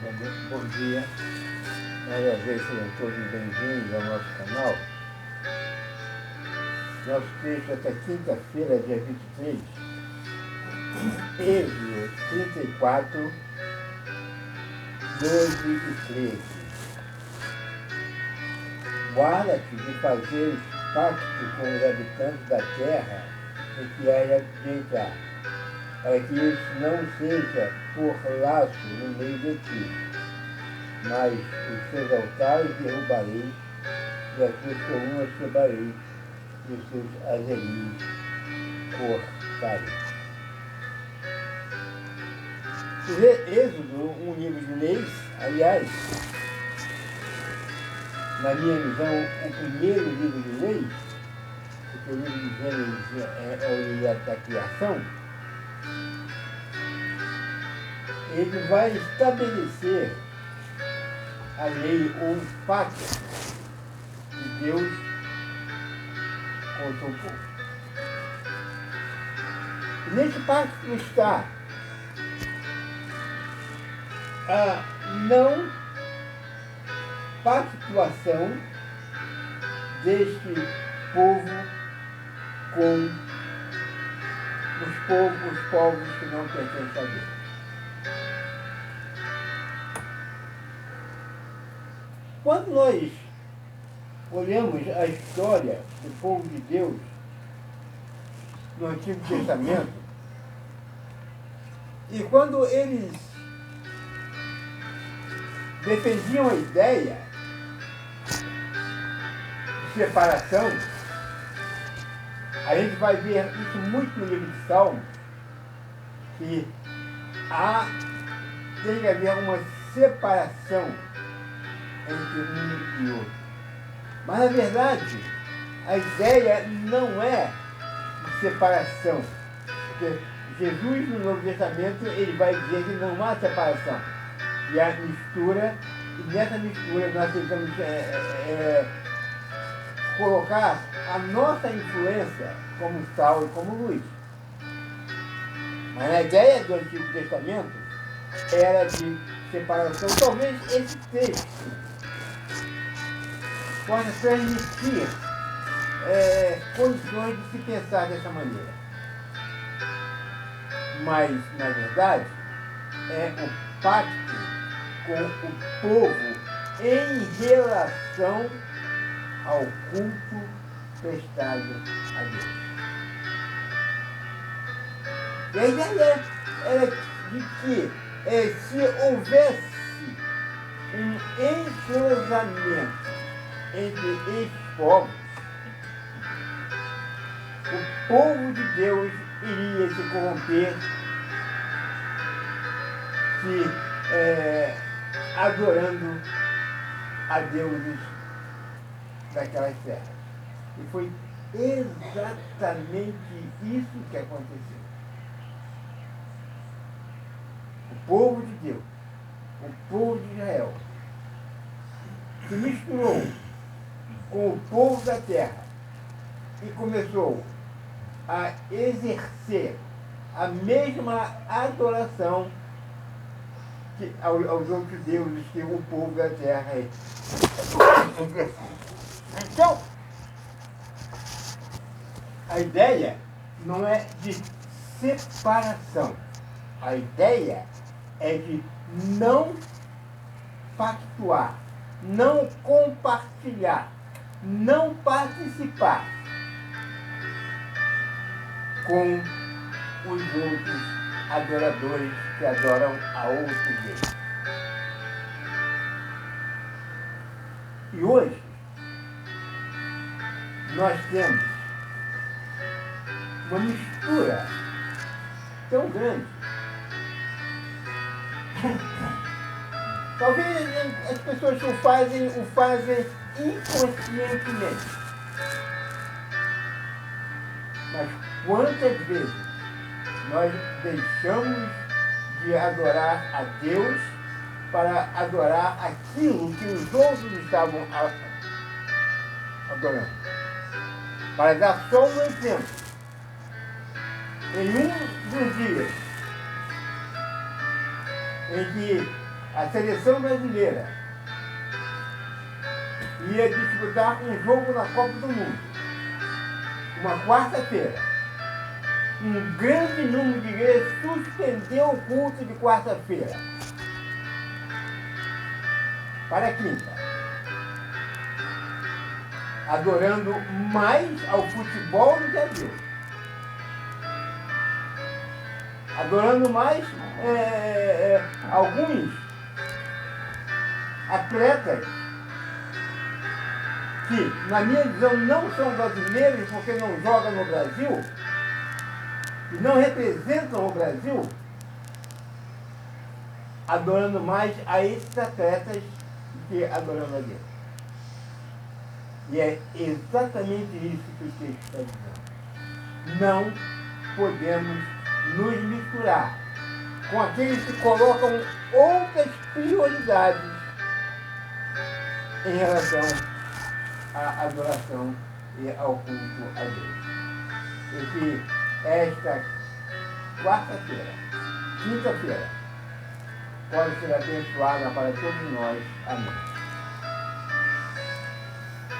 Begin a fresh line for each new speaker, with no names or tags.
Bom dia, mais uma vez sejam todos bem-vindos ao nosso canal. Nosso texto até quinta-feira, dia 23, Êxodo 34, 12 e 13. Guarda-te de fazer pacto com os habitantes da terra em que há de entrar, para que isso não seja por laço no meio de ti, mas os seus altares derrubarei, e as suas colunas quebrarei, e os seus azelinhos cortarei. Êxodo, um livro de leis, aliás, na minha visão, o primeiro livro de leis, porque o livro de Gênesis é o livro da criação, ele vai estabelecer a lei ou um pacto de Deus com o seu povo. E nesse pacto está a não pactuação deste povo com os povos que não pertencem a Deus. Quando nós olhamos a história do povo de Deus no Antigo Testamento, e quando eles defendiam a ideia de separação, a gente vai ver isso muito no livro de Salmos, que tem que haver uma separação entre um e outro. Mas, na verdade, a ideia não é de separação. Porque Jesus, no Novo Testamento, ele vai dizer que não há separação. E há mistura, e nessa mistura nós tentamos colocar a nossa influência como sal e como luz. Mas a ideia do Antigo Testamento era de separação. Talvez esse texto possa permitir condições de se pensar dessa maneira. Mas, na verdade, é o pacto com o povo em relação ao culto prestado a Deus. E a ideia era de que se houvesse um entrosamento entre esses povos, o povo de Deus iria se corromper, adorando a deuses daquelas terras. E foi exatamente isso que aconteceu. O povo de Deus, o povo de Israel, se misturou com o povo da terra e começou a exercer a mesma adoração aos outros deuses que o povo da terra exercia. Então, a ideia não é de separação. A ideia é de não pactuar, não compartilhar, não participar com os outros adoradores que adoram a outros deuses. E hoje, nós temos uma mistura tão grande. Talvez as pessoas o fazem inconscientemente. Mas quantas vezes nós deixamos de adorar a Deus para adorar aquilo que os outros estavam adorando? Para dar só um exemplo, em um dos dias em que a seleção brasileira ia disputar um jogo na Copa do Mundo, uma quarta-feira. Um grande número de igrejas suspendeu o culto de quarta-feira para quinta, adorando mais ao futebol do que a Deus, adorando mais alguns atletas que, na minha visão, não são brasileiros porque não jogam no Brasil e não representam o Brasil, adorando mais a esses atletas do que adorando a Deus. E é exatamente isso que o texto está dizendo. Não podemos nos misturar com aqueles que colocam outras prioridades em relação à adoração e ao culto a Deus. E que esta quarta-feira, quinta-feira, pode ser abençoada para todos nós. Amém.